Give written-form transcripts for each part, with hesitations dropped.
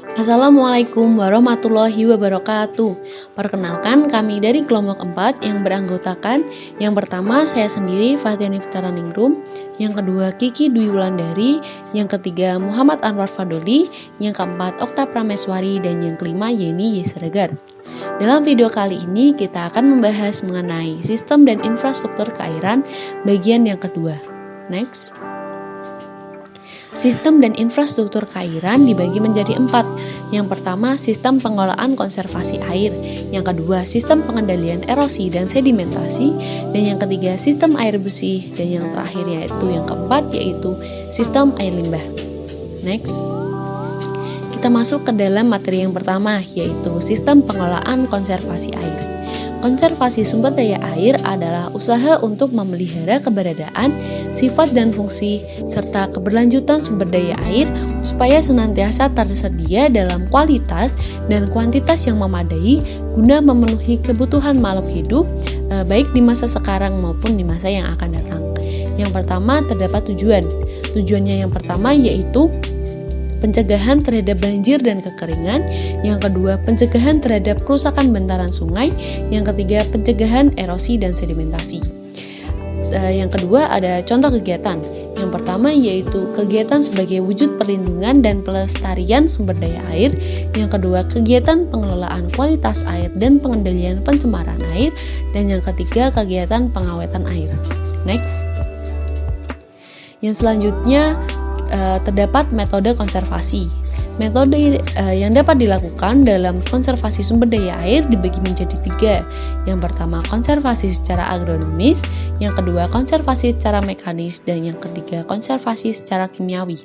Assalamualaikum warahmatullahi wabarakatuh. Perkenalkan, kami dari kelompok 4 yang beranggotakan yang pertama saya sendiri Fathia Niftaraningrum, yang kedua Kiki Dwi Wulandari, yang ketiga Muhammad Anwar Fadoli, yang keempat Okta Prameswari, dan yang kelima Yeni Yesregar. Dalam video kali ini kita akan membahas mengenai sistem dan infrastruktur keairan bagian yang kedua. Next. Sistem dan infrastruktur keairan dibagi menjadi 4. Yang pertama, sistem pengelolaan konservasi air. Yang kedua, sistem pengendalian erosi dan sedimentasi. Dan yang ketiga, sistem air bersih. Dan yang terakhir yaitu yang keempat, yaitu sistem air limbah. Next. Kita masuk ke dalam materi yang pertama, yaitu sistem pengelolaan konservasi air. Konservasi sumber daya air adalah usaha untuk memelihara keberadaan, sifat dan fungsi, serta keberlanjutan sumber daya air supaya senantiasa tersedia dalam kualitas dan kuantitas yang memadai guna memenuhi kebutuhan makhluk hidup, baik di masa sekarang maupun di masa yang akan datang. Yang pertama, terdapat tujuan. Tujuannya yang pertama yaitu pencegahan terhadap banjir dan kekeringan. Yang kedua, pencegahan terhadap kerusakan bantaran sungai. Yang ketiga, pencegahan erosi dan sedimentasi. Yang kedua, ada contoh kegiatan. Yang pertama yaitu kegiatan sebagai wujud perlindungan dan pelestarian sumber daya air. Yang kedua, kegiatan pengelolaan kualitas air dan pengendalian pencemaran air. Dan yang ketiga, kegiatan pengawetan air. Next. Yang selanjutnya terdapat metode konservasi. Metode yang dapat dilakukan dalam konservasi sumber daya air dibagi menjadi 3. Yang pertama, konservasi secara agronomis. Yang kedua, konservasi secara mekanis. Dan yang ketiga, konservasi secara kimiawi.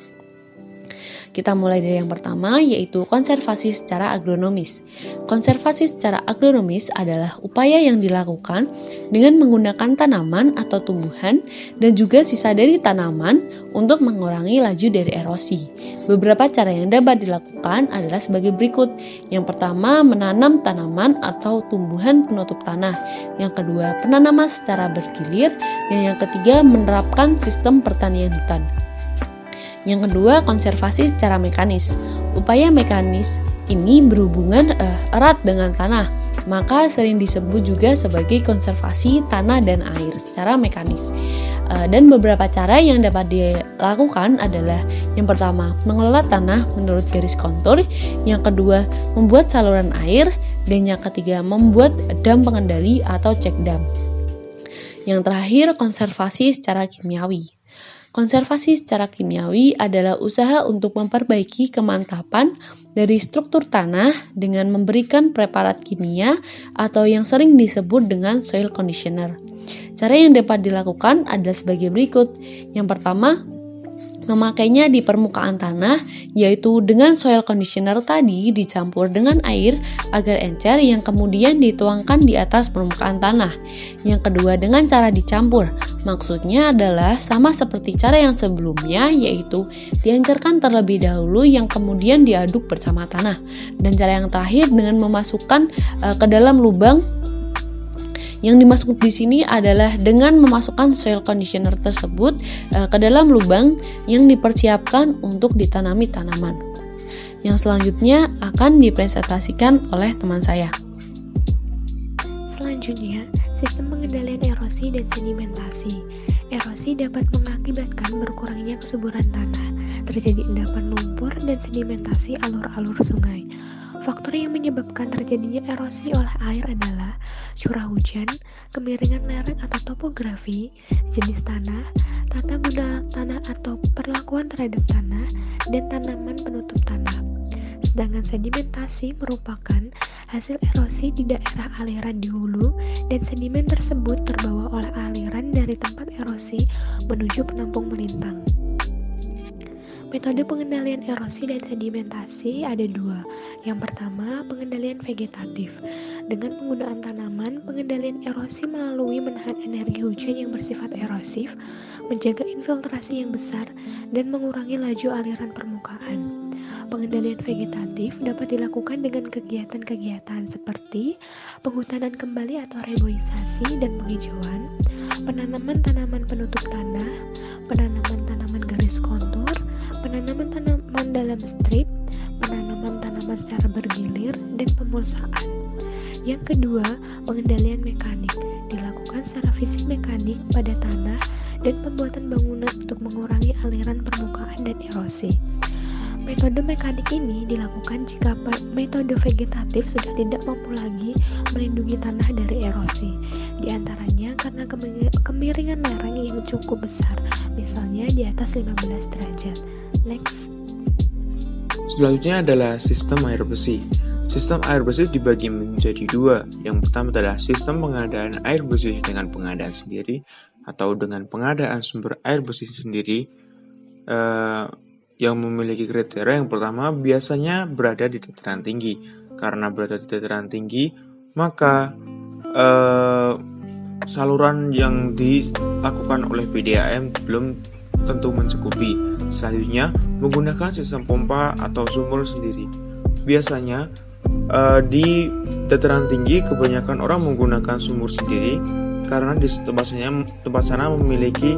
Kita mulai dari yang pertama, yaitu konservasi secara agronomis. Konservasi secara agronomis adalah upaya yang dilakukan dengan menggunakan tanaman atau tumbuhan dan juga sisa dari tanaman untuk mengurangi laju dari erosi. Beberapa cara yang dapat dilakukan adalah sebagai berikut. Yang pertama, menanam tanaman atau tumbuhan penutup tanah. Yang kedua, penanaman secara bergilir. Dan yang ketiga, menerapkan sistem pertanian hutan. Yang kedua, konservasi secara mekanis. Upaya mekanis ini berhubungan erat dengan tanah, maka sering disebut juga sebagai konservasi tanah dan air secara mekanis. Dan beberapa cara yang dapat dilakukan adalah yang pertama, mengelola tanah menurut garis kontur. Yang kedua, membuat saluran air. Dan yang ketiga, membuat dam pengendali atau cek dam. Yang terakhir, konservasi secara kimiawi. Konservasi secara kimiawi adalah usaha untuk memperbaiki kemantapan dari struktur tanah dengan memberikan preparat kimia atau yang sering disebut dengan soil conditioner. Cara yang dapat dilakukan adalah sebagai berikut. Yang pertama, memakainya di permukaan tanah, yaitu dengan soil conditioner tadi dicampur dengan air agar encer yang kemudian dituangkan di atas permukaan tanah. Yang kedua, dengan cara dicampur. Maksudnya adalah sama seperti cara yang sebelumnya, yaitu diencerkan terlebih dahulu yang kemudian diaduk bersama tanah. Dan cara yang terakhir dengan memasukkan ke dalam lubang. Yang dimasuk di sini adalah dengan memasukkan soil conditioner tersebut ke dalam lubang yang dipersiapkan untuk ditanami tanaman. Yang selanjutnya akan dipresentasikan oleh teman saya. Selanjutnya, sistem pengendalian erosi dan sedimentasi. Erosi dapat mengakibatkan berkurangnya kesuburan tanah, terjadi endapan lumpur dan sedimentasi alur-alur sungai. Faktor yang menyebabkan terjadinya erosi oleh air adalah curah hujan, kemiringan lereng atau topografi, jenis tanah, tata guna tanah atau perlakuan terhadap tanah, dan tanaman penutup tanah. Sedangkan sedimentasi merupakan hasil erosi di daerah aliran di hulu dan sedimen tersebut terbawa oleh aliran dari tempat erosi menuju penampung melintang. Metode pengendalian erosi dan sedimentasi ada 2. Yang pertama, pengendalian vegetatif. Dengan penggunaan tanaman, pengendalian erosi melalui menahan energi hujan yang bersifat erosif, menjaga infiltrasi yang besar, dan mengurangi laju aliran permukaan. Pengendalian vegetatif dapat dilakukan dengan kegiatan-kegiatan seperti penghutanan kembali atau reboisasi dan penghijauan, penanaman tanaman penutup tanah, penanaman tanaman garis kontur, penanaman tanaman dalam strip, penanaman pemrograman secara bergilir, dan pemulsaan. Yang kedua, pengendalian mekanik dilakukan secara fisik mekanik pada tanah dan pembuatan bangunan untuk mengurangi aliran permukaan dan erosi. Metode mekanik ini dilakukan jika metode vegetatif sudah tidak mampu lagi melindungi tanah dari erosi, di antaranya karena kemiringan lereng yang cukup besar, misalnya di atas 15 derajat. Next. Selanjutnya adalah sistem air bersih. Sistem air bersih dibagi menjadi dua. Yang pertama adalah sistem pengadaan air bersih dengan pengadaan sendiri atau dengan pengadaan sumber air bersih sendiri yang memiliki kriteria. Yang pertama biasanya berada di dataran tinggi. Karena berada di dataran tinggi, maka saluran yang dilakukan oleh PDAM belum tentu mencukupi. Selanjutnya, menggunakan sistem pompa atau sumur sendiri. Biasanya di dataran tinggi kebanyakan orang menggunakan sumur sendiri karena di tempat sana memiliki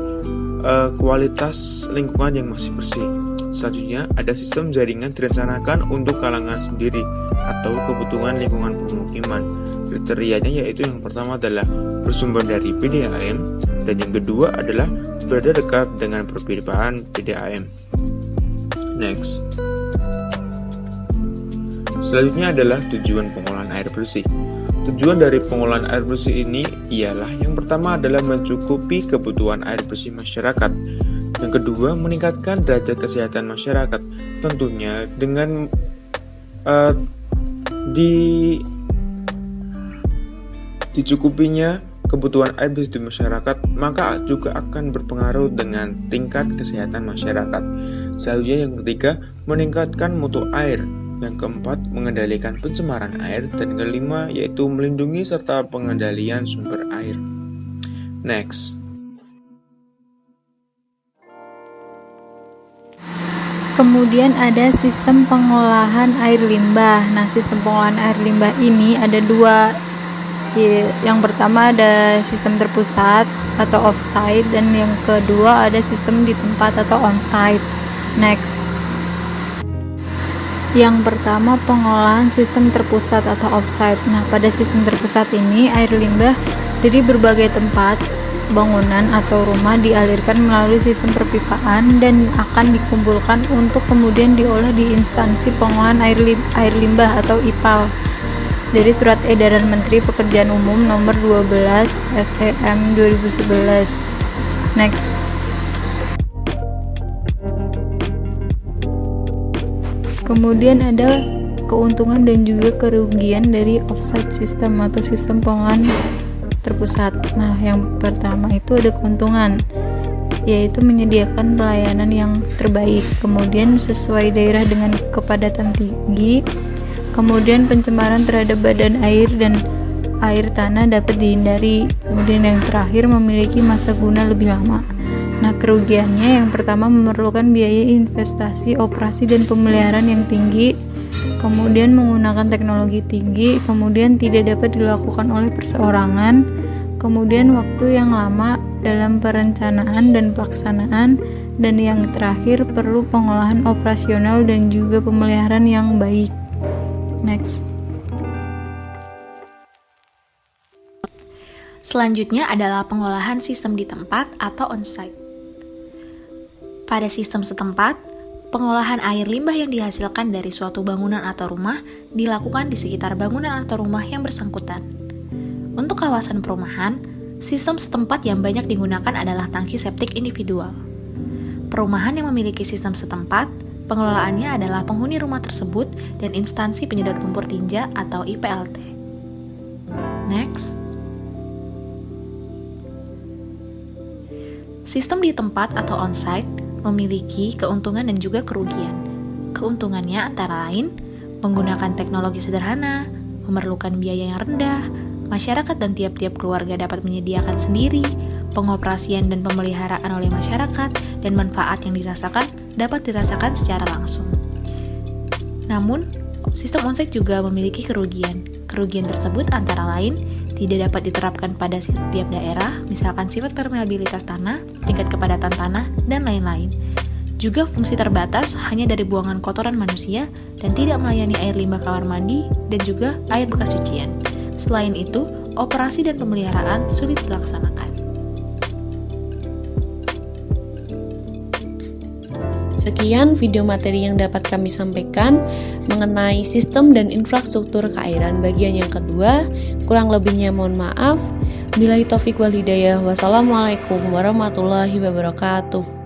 kualitas lingkungan yang masih bersih. Selanjutnya, ada sistem jaringan direncanakan untuk kalangan sendiri atau kebutuhan lingkungan pemukiman. Kriterianya yaitu yang pertama adalah bersumber dari PDAM dan yang kedua adalah berada dekat dengan perpipaan PDAM. Next. Selanjutnya adalah tujuan pengolahan air bersih. Tujuan dari pengolahan air bersih ini ialah yang pertama adalah mencukupi kebutuhan air bersih masyarakat. Yang kedua, meningkatkan derajat kesehatan masyarakat. Tentunya dengan dicukupinya kebutuhan air bersih di masyarakat, maka juga akan berpengaruh dengan tingkat kesehatan masyarakat. Selanjutnya yang ketiga, meningkatkan mutu air. Yang keempat, mengendalikan pencemaran air. Dan kelima, yaitu melindungi serta pengendalian sumber air. Next. Kemudian ada sistem pengolahan air limbah. Nah, sistem pengolahan air limbah ini ada dua. Yang pertama ada sistem terpusat atau off-site, dan yang kedua ada sistem di tempat atau on-site. Next. Yang pertama, pengolahan sistem terpusat atau off-site. Nah, pada sistem terpusat ini air limbah dari berbagai tempat, bangunan atau rumah dialirkan melalui sistem perpipaan dan akan dikumpulkan untuk kemudian diolah di instansi pengolahan air limbah atau IPAL. Dari Surat Edaran Menteri Pekerjaan Umum Nomor 12 SEM 2011. Next. Kemudian ada keuntungan dan juga kerugian dari offsite system atau sistem pengolahan terpusat. Nah, yang pertama itu ada keuntungan, yaitu menyediakan pelayanan yang terbaik, kemudian sesuai daerah dengan kepadatan tinggi, kemudian pencemaran terhadap badan air dan air tanah dapat dihindari, kemudian yang terakhir memiliki masa guna lebih lama. Nah, kerugiannya yang pertama memerlukan biaya investasi, operasi, dan pemeliharaan yang tinggi, kemudian menggunakan teknologi tinggi, kemudian tidak dapat dilakukan oleh perseorangan, kemudian waktu yang lama dalam perencanaan dan pelaksanaan, dan yang terakhir perlu pengolahan operasional dan juga pemeliharaan yang baik. Next. Selanjutnya adalah pengolahan sistem di tempat atau on-site. Pada sistem setempat, pengolahan air limbah yang dihasilkan dari suatu bangunan atau rumah dilakukan di sekitar bangunan atau rumah yang bersangkutan. Untuk kawasan perumahan, sistem setempat yang banyak digunakan adalah tangki septik individual. Perumahan yang memiliki sistem setempat, pengelolaannya adalah penghuni rumah tersebut dan instansi penyedot lumpur tinja atau IPLT. Next. Sistem di tempat atau on-site memiliki keuntungan dan juga kerugian. Keuntungannya antara lain menggunakan teknologi sederhana, memerlukan biaya yang rendah, masyarakat dan tiap-tiap keluarga dapat menyediakan sendiri, pengoperasian dan pemeliharaan oleh masyarakat, dan manfaat yang dapat dirasakan secara langsung. Namun, sistem on-site juga memiliki kerugian. Kerugian tersebut antara lain tidak dapat diterapkan pada setiap daerah, misalkan sifat permeabilitas tanah, tingkat kepadatan tanah, dan lain-lain. Juga fungsi terbatas hanya dari buangan kotoran manusia dan tidak melayani air limbah kamar mandi dan juga air bekas cucian. Selain itu, operasi dan pemeliharaan sulit dilaksanakan. Sekian video materi yang dapat kami sampaikan mengenai sistem dan infrastruktur keairan bagian yang kedua. Kurang lebihnya mohon maaf. Billahi taufik wal hidayah. Wassalamualaikum warahmatullahi wabarakatuh.